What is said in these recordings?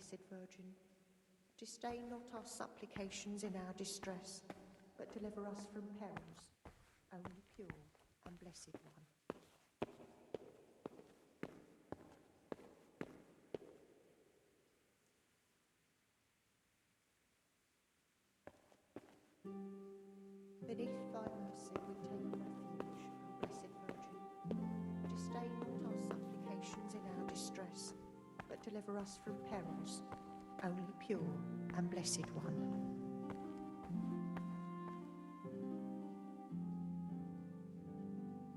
Blessed Virgin, disdain not our supplications in our distress, but deliver us from perils, only pure and blessed one. Beneath thy mercy we take refuge, O Blessed Virgin. Disdain not our supplications in our distress, but deliver us from perils, only pure and blessed one.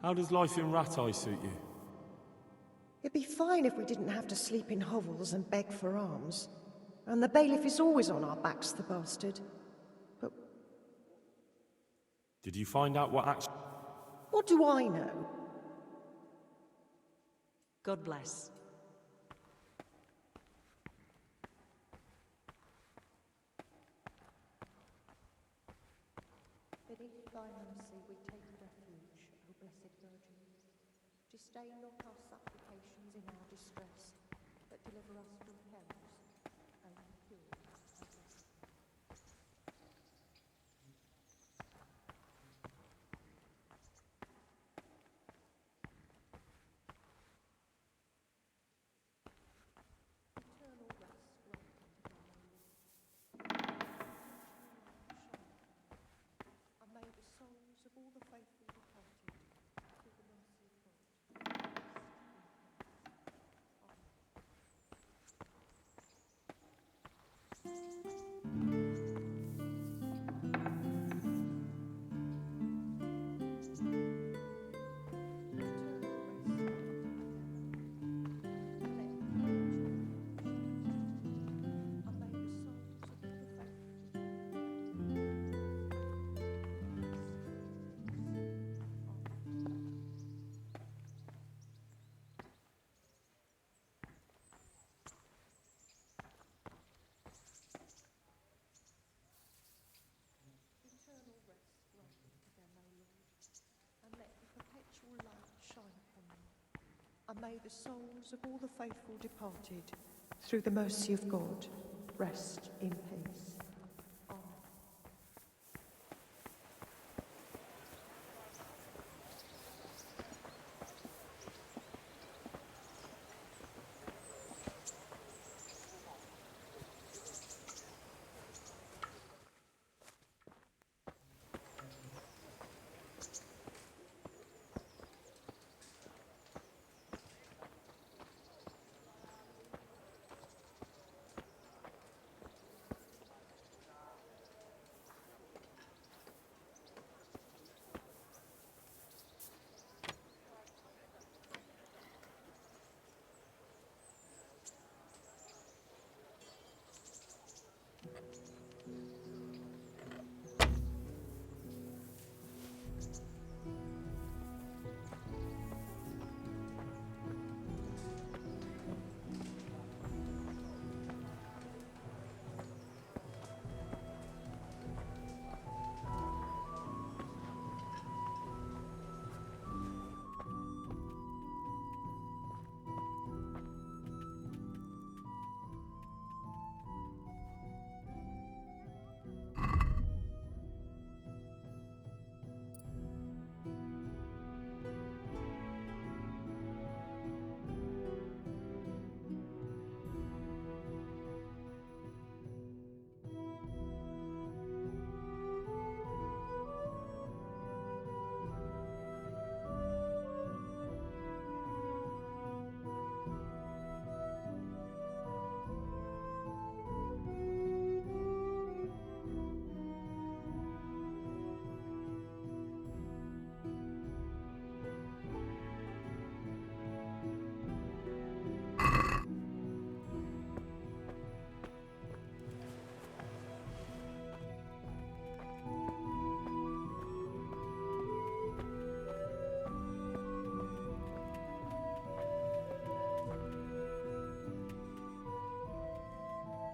How does life in Rattay suit you? It'd be fine if we didn't have to sleep in hovels and beg for alms. And the bailiff is always on our backs, the bastard. But Did you find out what action... what do I know? God bless. Beneath thy mercy we take refuge, O Blessed Virgin. Disdain not our supplications in our distress, but deliver us from perils, only pure and blessed. Eternal rest grant unto them, O Lord. And may the souls of all the faithful departed, through the mercy of God, rest in peace. Eternal rest grant unto them, O Lord, and let the perpetual light shine upon them. And may the souls of all the faithful departed, through the mercy of God, rest in peace. Amen.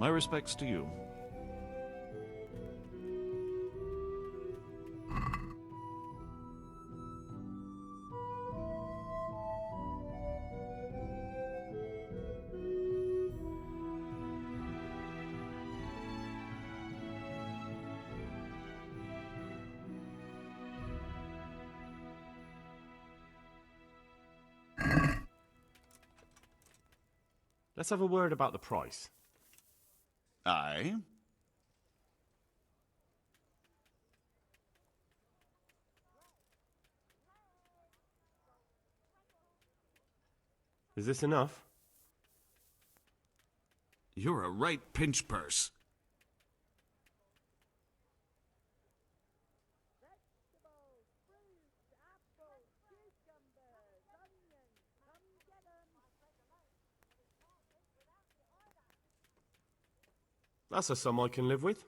My respects to you. Let's have a word about the price. Aye? Is this enough? You're a right pinch purse. That's a sum I can live with.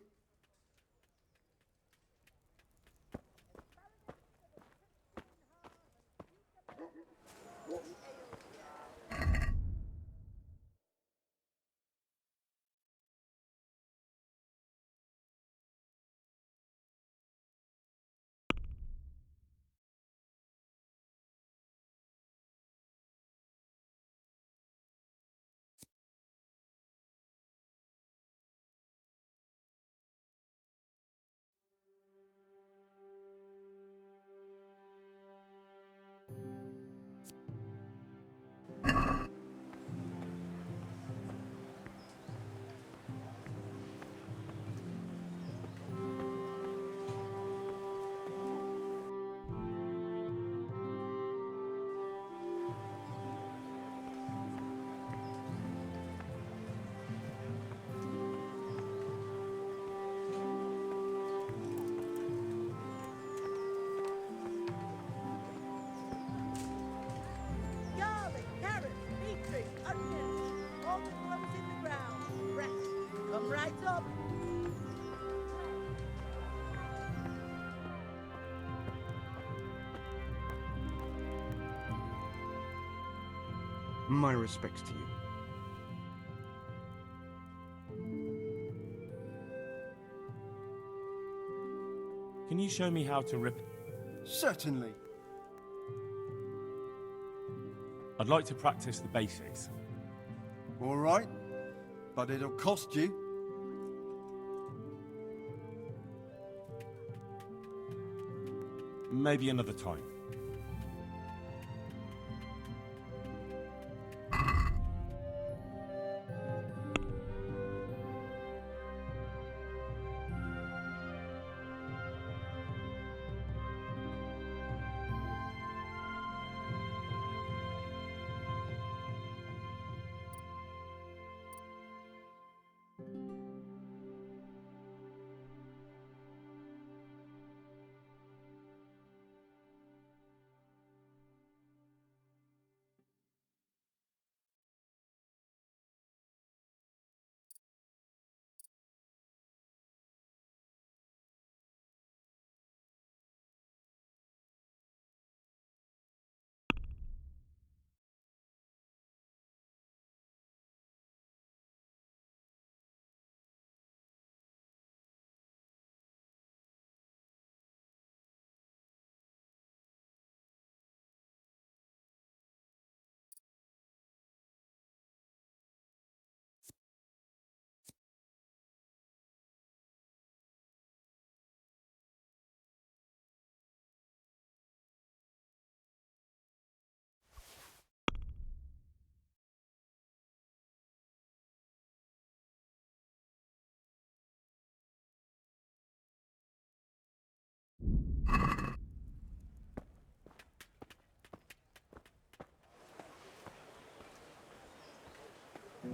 Garlic, carrots, beetroot, onions, all that grows in the ground. Fresh. Come right up. My respects to you. Can you show me how to rip... Certainly. I'd like to practice the basics. All right. But it'll cost you. Maybe another time.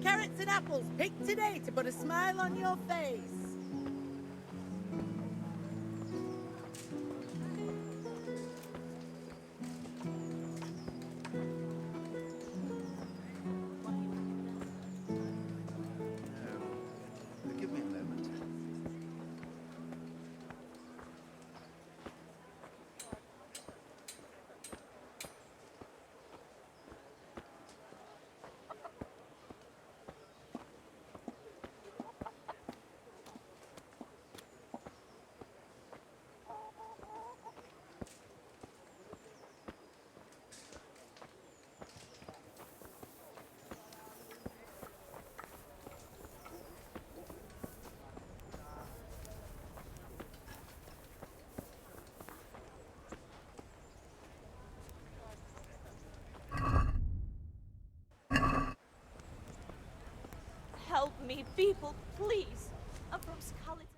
Carrots and apples picked today to put a smile on your face. Give me a moment. help me, people, please. I'm from Scarlet.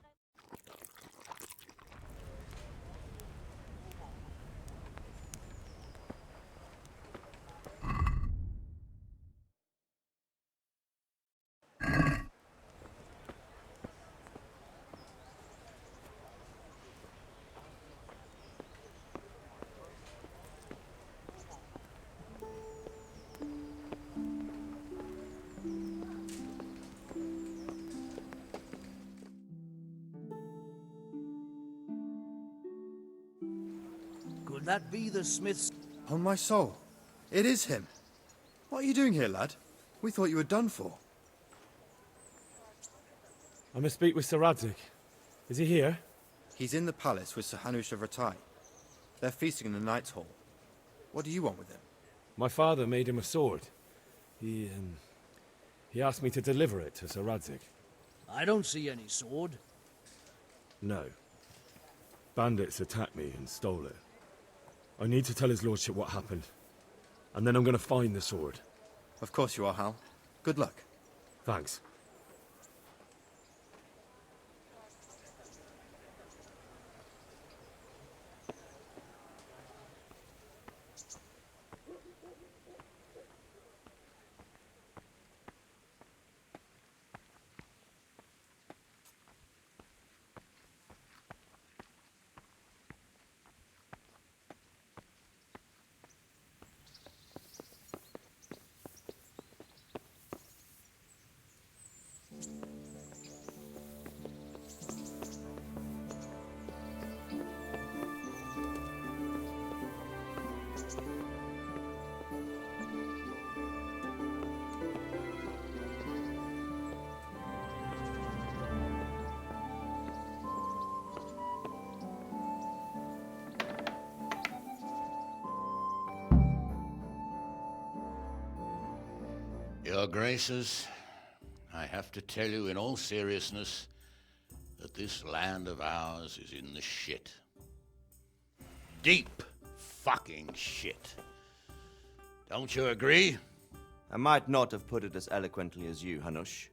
Could that be the Smith's? On my soul. It is him. What are you doing here, lad? We thought you were done for. I must speak with Sir Radzig. Is he here? He's in the palace with Sir Hanush of Rattay. They're feasting in the Knight's Hall. What do you want with him? My father made him a sword. He asked me to deliver it to Sir Radzig. I don't see any sword. No. Bandits attacked me and stole it. I need to tell his lordship what happened. And then I'm going to find the sword. Of course you are, Hal. Good luck. Thanks. Your Graces, I have to tell you in all seriousness that this land of ours is in the shit. Deep fucking shit. Don't you agree? I might not have put it as eloquently as you, Hanush,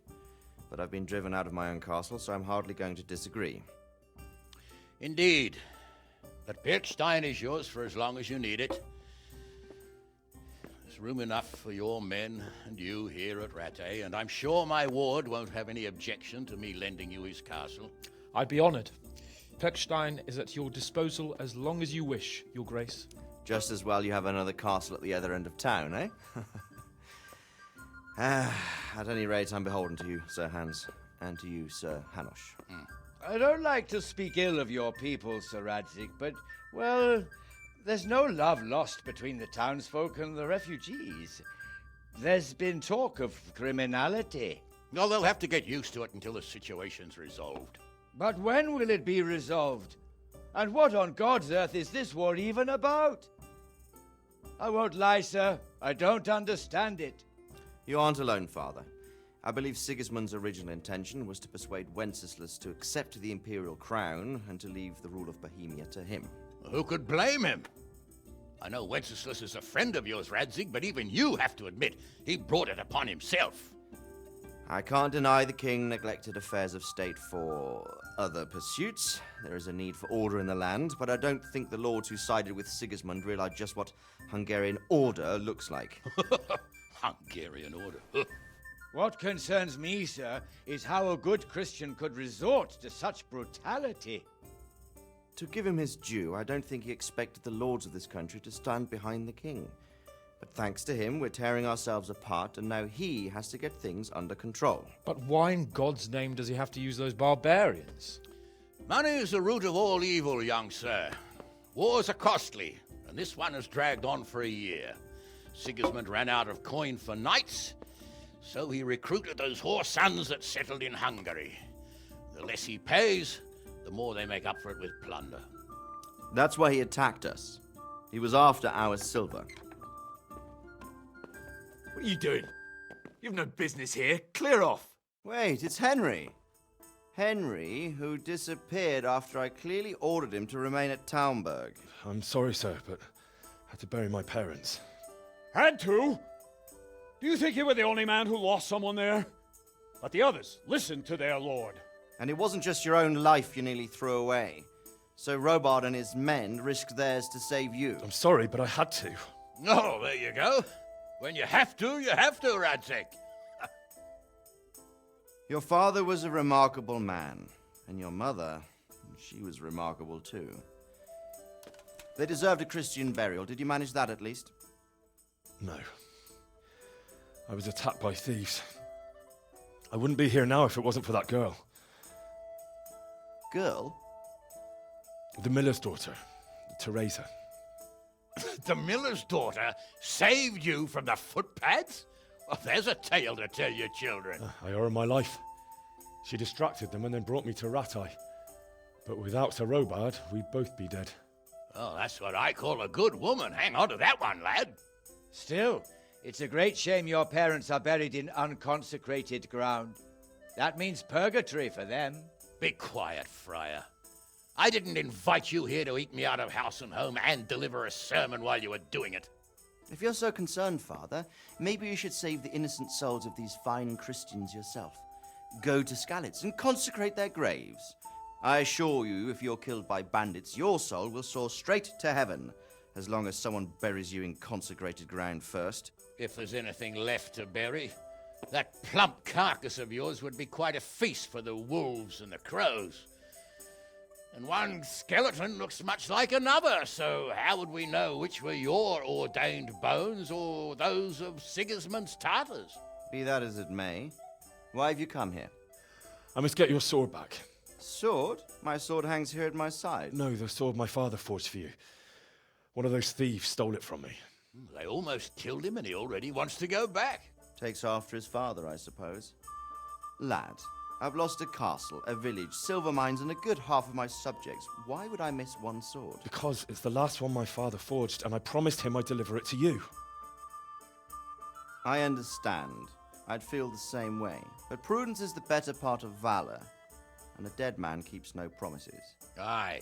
but I've been driven out of my own castle, so I'm hardly going to disagree. Indeed. But Pirkstein is yours for as long as you need it. There's room enough for your men and you here at Rattay, and I'm sure my ward won't have any objection to me lending you his castle. I'd be honored. Pirkstein is at your disposal as long as you wish, Your Grace. Just as well you have another castle at the other end of town, eh? At any rate, I'm beholden to you, Sir Hans, and to you, Sir Hanush. I don't like to speak ill of your people, Sir Radzig, but, well, there's no love lost between the townsfolk and the refugees. There's been talk of criminality. No, they'll have to get used to it until the situation's resolved. But when will it be resolved? And what on God's earth is this war even about? I won't lie, sir. I don't understand it. You aren't alone, Father. I believe Sigismund's original intention was to persuade Wenceslas to accept the imperial crown and to leave the rule of Bohemia to him. Who could blame him? I know Wenceslas is a friend of yours, Radzig, but even you have to admit he brought it upon himself. I can't deny the king neglected affairs of state for other pursuits. There is a need for order in the land, but I don't think the lords who sided with Sigismund realize just what Hungarian order looks like. Hungarian order? What concerns me, sir, is how a good Christian could resort to such brutality. To give him his due, I don't think he expected the lords of this country to stand behind the king. But thanks to him, we're tearing ourselves apart, and now he has to get things under control. But why in God's name does he have to use those barbarians? Money is the root of all evil, young sir. Wars are costly, and this one has dragged on for a year. Sigismund ran out of coin for knights, so he recruited those whore sons that settled in Hungary. The less he pays, the more they make up for it with plunder. That's why he attacked us. He was after our silver. What are you doing? You've no business here. Clear off. Wait, it's Henry. Henry, who disappeared after I clearly ordered him to remain at Taunberg. I'm sorry, sir, but I had to bury my parents. Had to? Do you think you were the only man who lost someone there? But the others listened to their lord. And it wasn't just your own life you nearly threw away. So Robard and his men risked theirs to save you. I'm sorry, but I had to. Oh, there you go. When you have to, Radzik. Your father was a remarkable man, and your mother, she was remarkable too. They deserved a Christian burial. Did you manage that at least? No. I was attacked by thieves. I wouldn't be here now if it wasn't for that girl. Girl? The miller's daughter, Teresa. The miller's daughter saved you from the footpads? Well, there's a tale to tell your children. I owe her my life. She distracted them and then brought me to Rattay. But without Sir Robard, we'd both be dead. Oh, that's what I call a good woman. Hang on to that one, lad. Still, it's a great shame your parents are buried in unconsecrated ground. That means purgatory for them. Be quiet, Friar. I didn't invite you here to eat me out of house and home and deliver a sermon while you were doing it. If you're so concerned, Father, maybe you should save the innocent souls of these fine Christians yourself. Go to Skalitz and consecrate their graves. I assure you, if you're killed by bandits, your soul will soar straight to heaven, as long as someone buries you in consecrated ground first. If there's anything left to bury, that plump carcass of yours would be quite a feast for the wolves and the crows. And one skeleton looks much like another, so how would we know which were your ordained bones or those of Sigismund's Tartars? Be that as it may, why have you come here? I must get your sword back. Sword? My sword hangs here at my side. No, the sword my father forged for you. One of those thieves stole it from me. They almost killed him and he already wants to go back. Takes after his father, I suppose. Lad, I've lost a castle, a village, silver mines, and a good half of my subjects. Why would I miss one sword? Because it's the last one my father forged, and I promised him I'd deliver it to you. I understand. I'd feel the same way. But prudence is the better part of valor, and a dead man keeps no promises. Aye.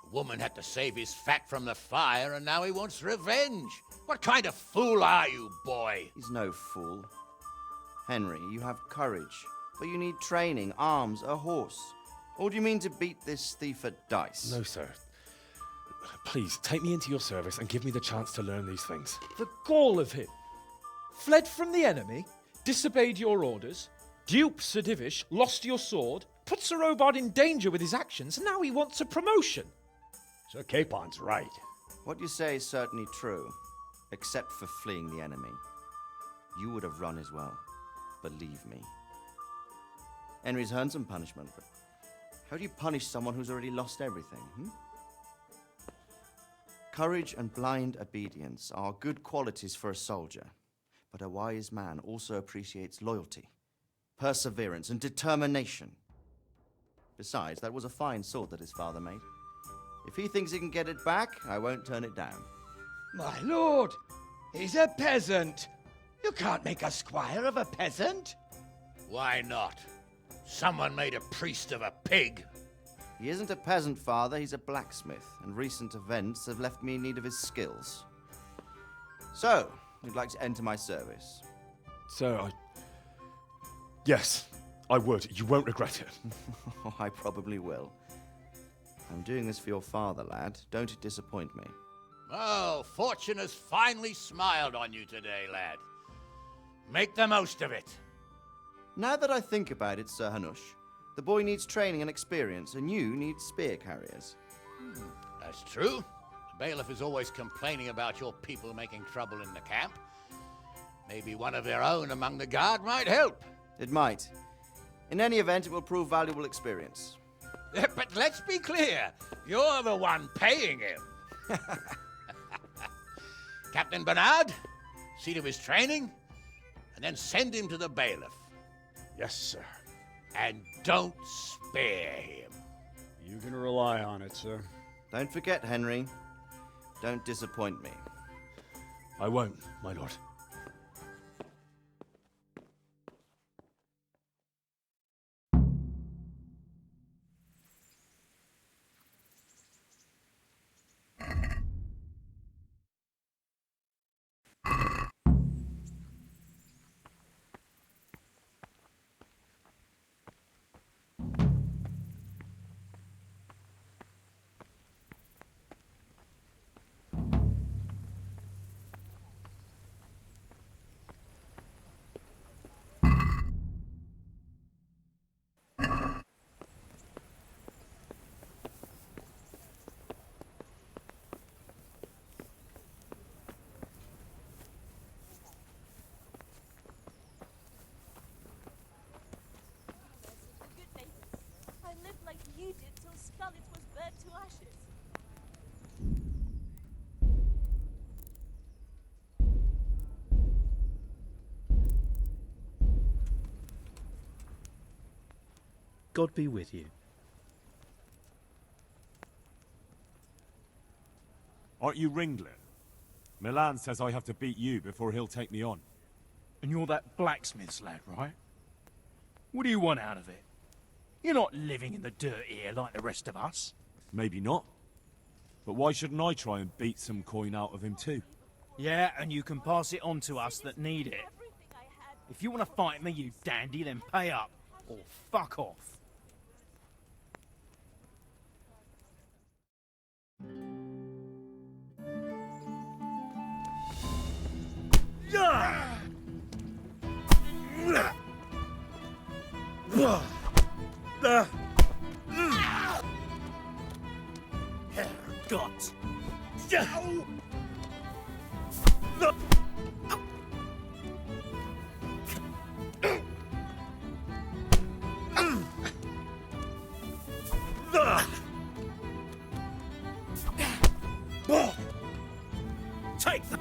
The woman had to save his fat from the fire, and now he wants revenge. What kind of fool are you, boy? He's no fool. Henry, you have courage, but you need training, arms, a horse. Or do you mean to beat this thief at dice? No, sir. Please, take me into your service and give me the chance to learn these things. The gall of him. Fled from the enemy, disobeyed your orders, duped Sir Divish, lost your sword, put Sir Robard in danger with his actions, and now he wants a promotion. Sir Capon's right. What you say is certainly true, except for fleeing the enemy. You would have run as well, believe me. Henry's earned some punishment, but how do you punish someone who's already lost everything, Courage and blind obedience are good qualities for a soldier, but a wise man also appreciates loyalty, perseverance, and determination. Besides, that was a fine sword that his father made. If he thinks he can get it back, I won't turn it down. My lord, he's a peasant. You can't make a squire of a peasant. Why not? Someone made a priest of a pig. He isn't a peasant, father, he's a blacksmith, and recent events have left me in need of his skills. So, you'd like to enter my service? Sir, Yes, I would. You won't regret it. Oh, I probably will. I'm doing this for your father, lad. Don't it disappoint me. Oh, fortune has finally smiled on you today, lad. Make the most of it. Now that I think about it, Sir Hanush, the boy needs training and experience, and you need spear carriers. That's true. The bailiff is always complaining about your people making trouble in the camp. Maybe one of their own among the guard might help. It might. In any event, it will prove valuable experience. But let's be clear. You're the one paying him. Captain Bernard, see to his training, and then send him to the bailiff. Yes, sir. And don't spare him. You can rely on it, sir. Don't forget, Henry. Don't disappoint me. I won't, my lord. Scarlet was burned to ashes. God be with you. Aren't you Ringler? Milan says I have to beat you before he'll take me on. And you're that blacksmith's lad, right? What do you want out of it? You're not living in the dirt here like the rest of us. Maybe not. But why shouldn't I try and beat some coin out of him too? Yeah, and you can pass it on to us that need it. If you want to fight me, you dandy, then pay up. Or fuck off. Herrgott! Take them!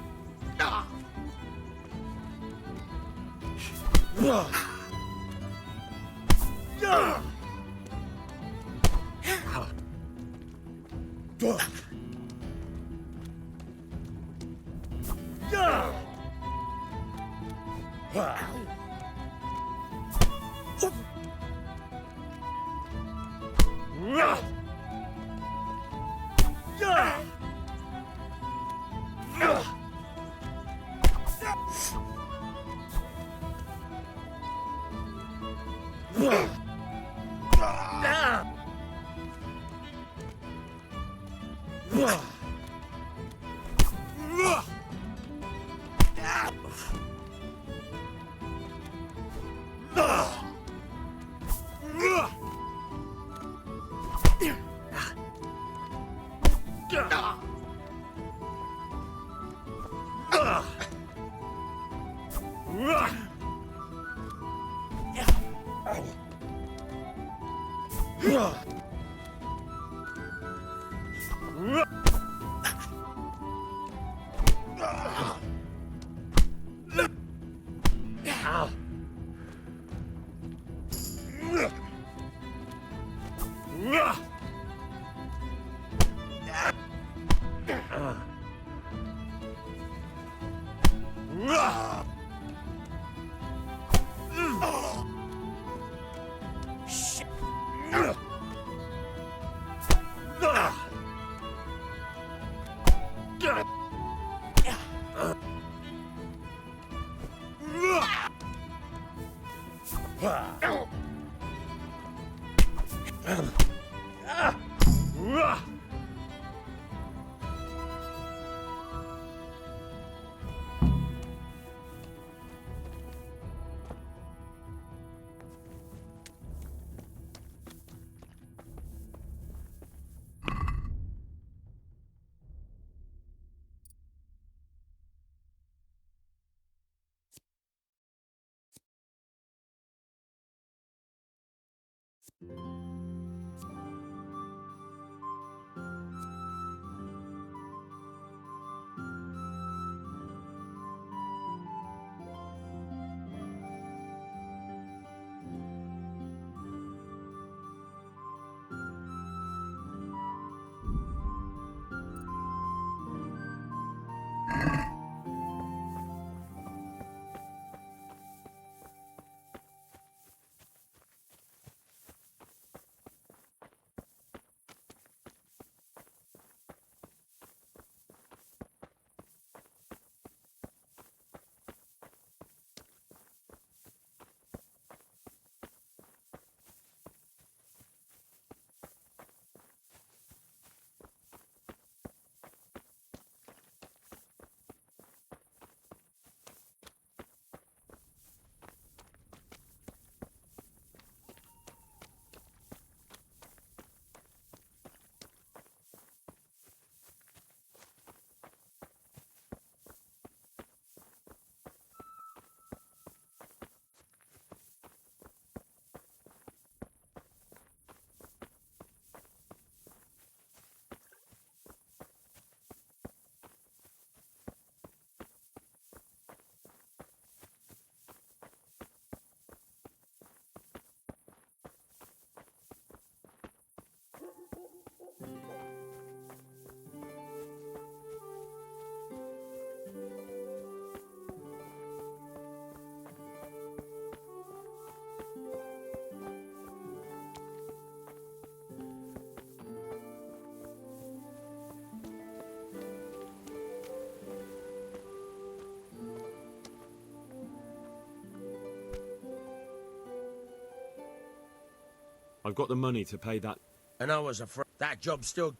I've got the money to pay that. And I was afraid that job's still...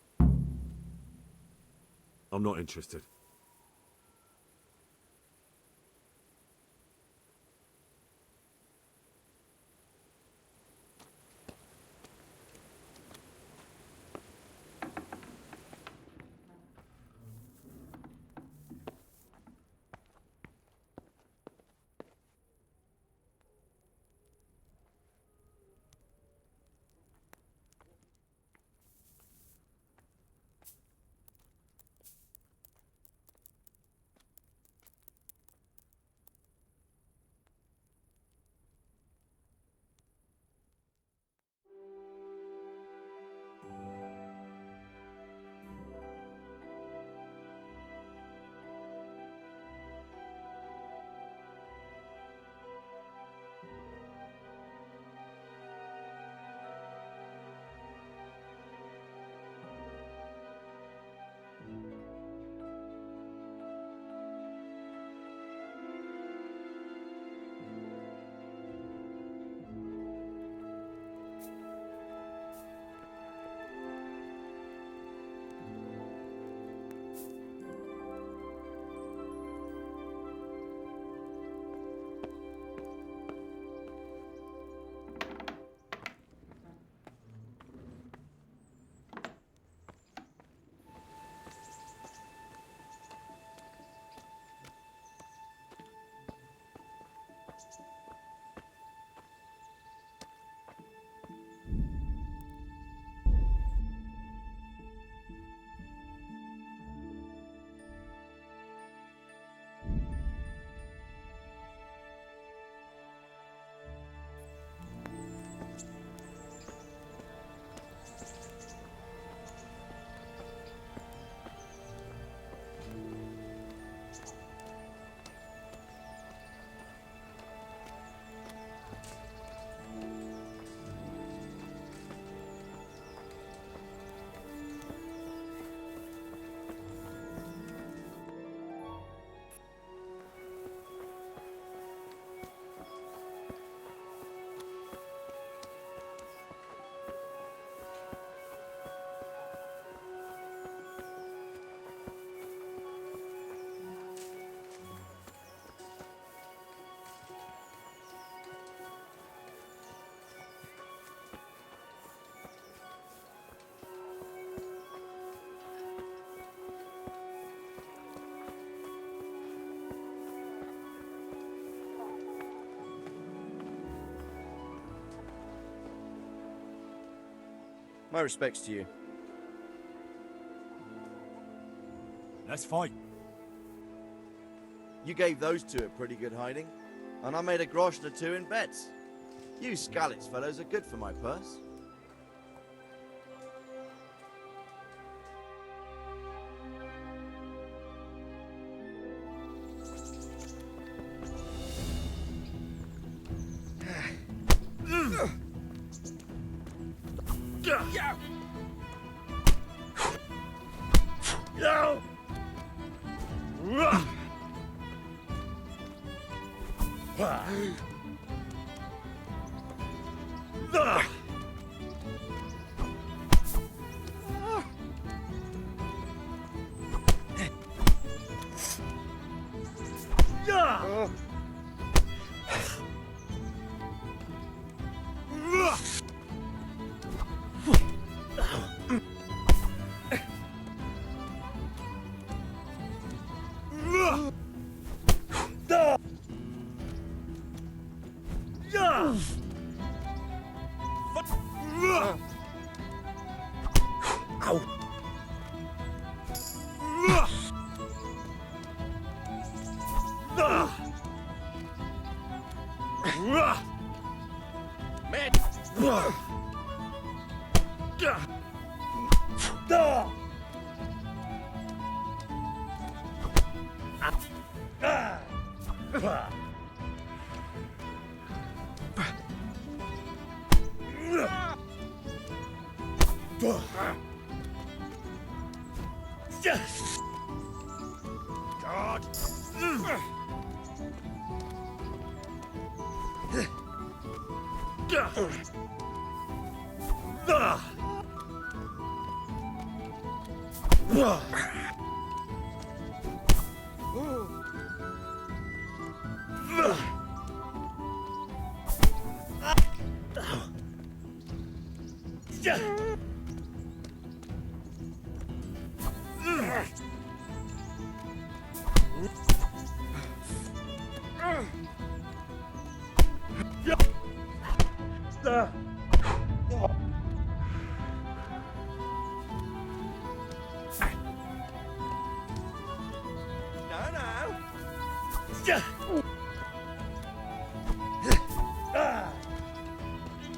I'm not interested. My respects to you. Let's fight. You gave those two a pretty good hiding, and I made a grosh or two in bets. You Scalitz fellows are good for my purse.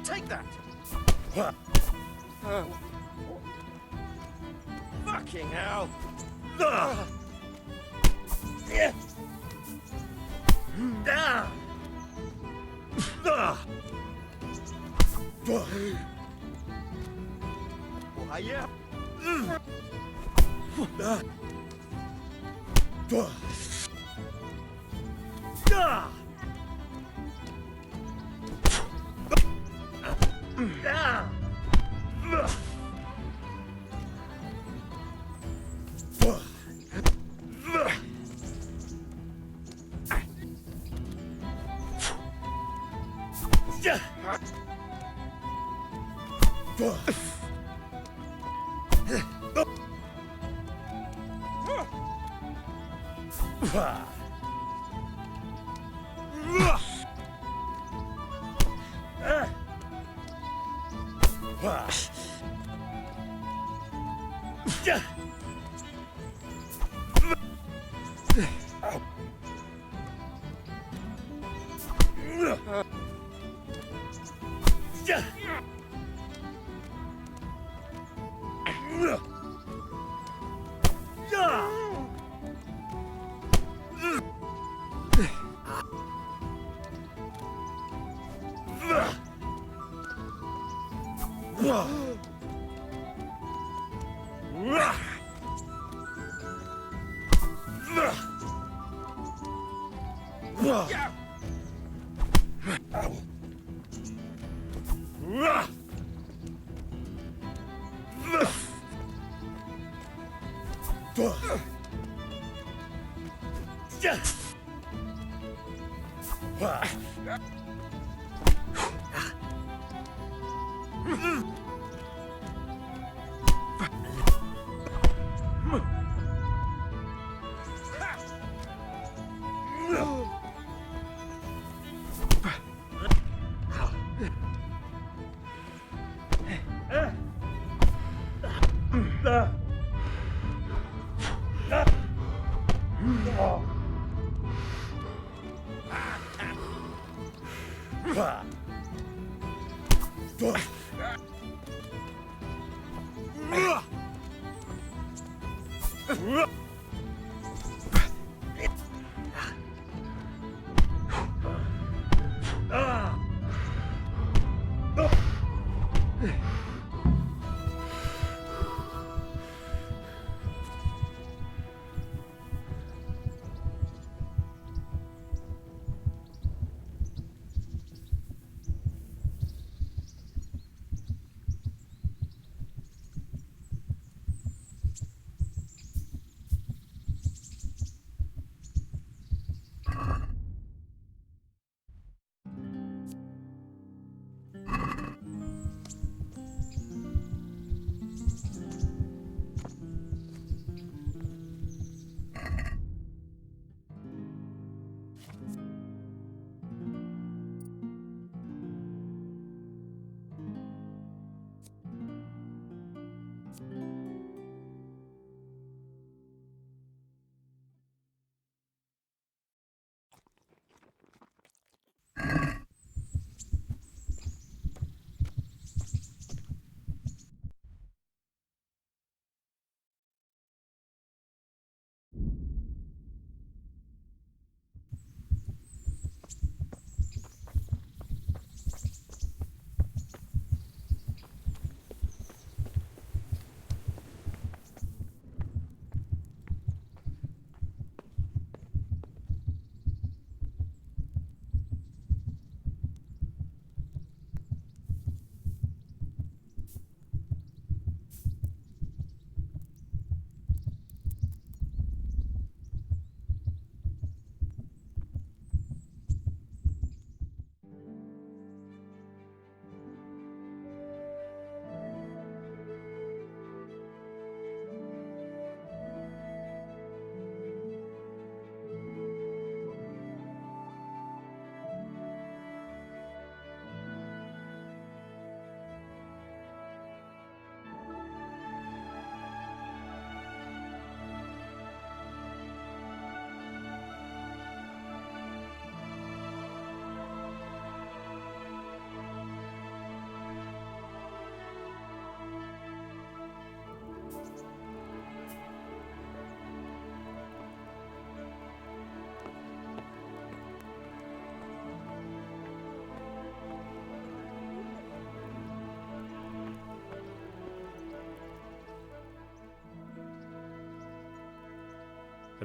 Take that! Fucking hell! Hiya!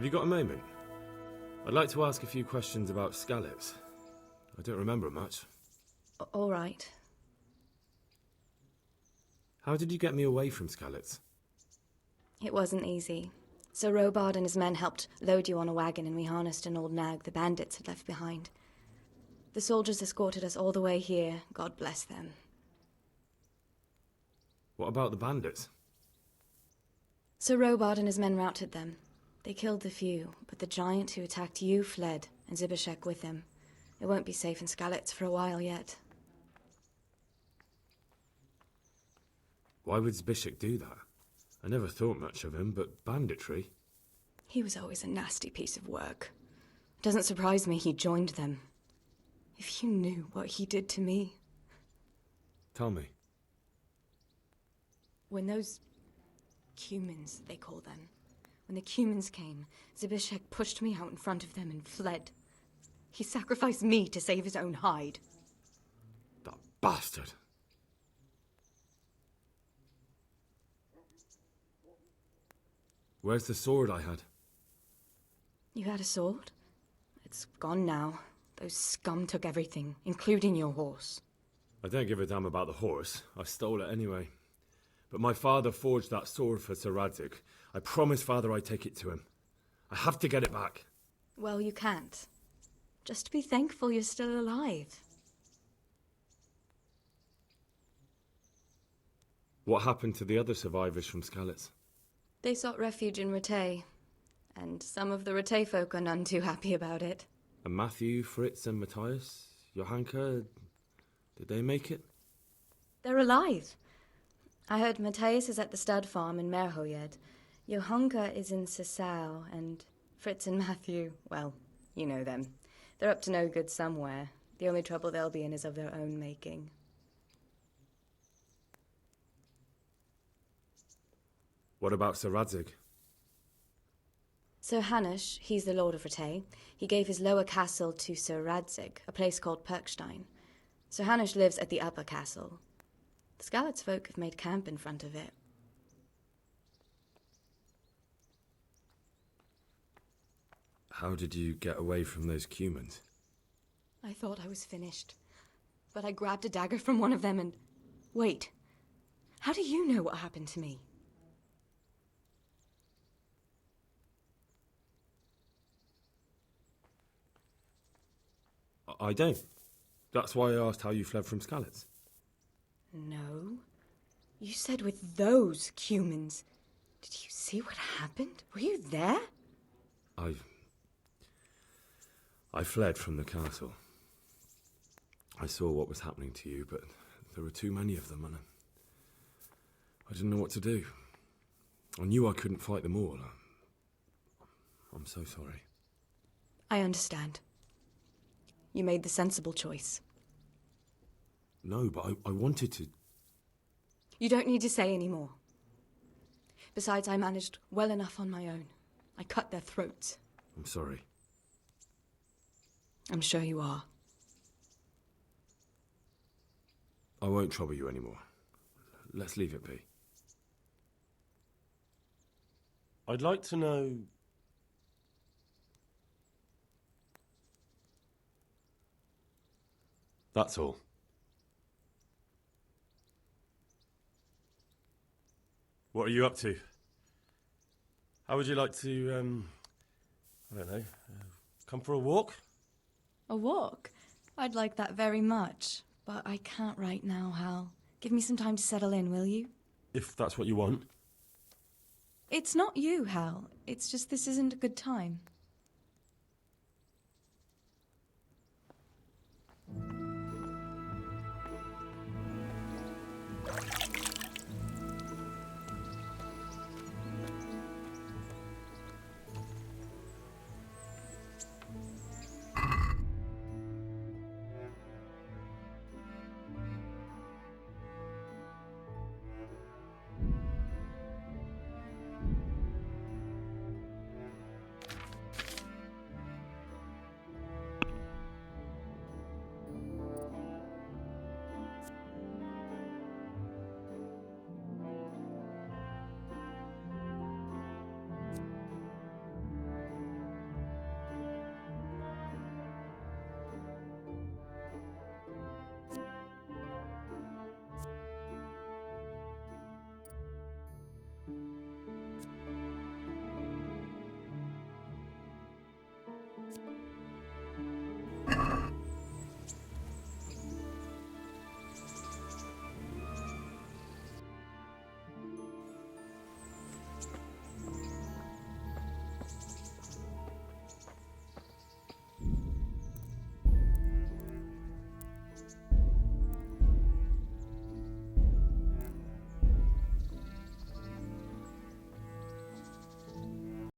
Have you got a moment? I'd like to ask a few questions about Skalitz. I don't remember much. All right. How did you get me away from Skalitz? It wasn't easy. Sir Robard and his men helped load you on a wagon and we harnessed an old nag the bandits had left behind. The soldiers escorted us all the way here, God bless them. What about the bandits? Sir Robard and his men routed them. They killed the few, but the giant who attacked you fled, and Zibishek with him. It won't be safe in Skalitz for a while yet. Why would Zbyszek do that? I never thought much of him, but banditry? He was always a nasty piece of work. It doesn't surprise me he joined them. If you knew what he did to me. Tell me. When those Cumans, they call them, when the Cumans came, Zbyszek pushed me out in front of them and fled. He sacrificed me to save his own hide. That bastard! Where's the sword I had? You had a sword? It's gone now. Those scum took everything, including your horse. I don't give a damn about the horse. I stole it anyway. But my father forged that sword for Sir Radzik. I promised father I'd take it to him. I have to get it back. Well, you can't. Just be thankful you're still alive. What happened to the other survivors from Skalitz? They sought refuge in Ratay, and some of the Ratay folk are none too happy about it. And Matthew, Fritz and Matthias? Johanka? Did they make it? They're alive. I heard Matthias is at the stud farm in Merhoyed. Johanka is in Sasau, and Fritz and Matthew, well, you know them. They're up to no good somewhere. The only trouble they'll be in is of their own making. What about Sir Radzik? Sir Hanush, he's the Lord of Ratay. He gave his lower castle to Sir Radzik, a place called Perkstein. Sir Hanush lives at the upper castle. The Skalitz folk have made camp in front of it. How did you get away from those Cumans? I thought I was finished, but I grabbed a dagger from one of them and... Wait, how do you know what happened to me? I don't. That's why I asked how you fled from Skalitz. No. You said with those Cumans. Did you see what happened? Were you there? I fled from the castle. I saw what was happening to you, but there were too many of them, and I didn't know what to do. I knew I couldn't fight them all. I'm so sorry. I understand. You made the sensible choice. No, but I wanted to... You don't need to say any more. Besides, I managed well enough on my own. I cut their throats. I'm sorry. I'm sure you are. I won't trouble you anymore. Let's leave it be. I'd like to know... That's all. What are you up to? How would you like to, I don't know, come for a walk? A walk? I'd like that very much, but I can't right now, Hal. Give me some time to settle in, will you? If that's what you want. It's not you, Hal. It's just this isn't a good time.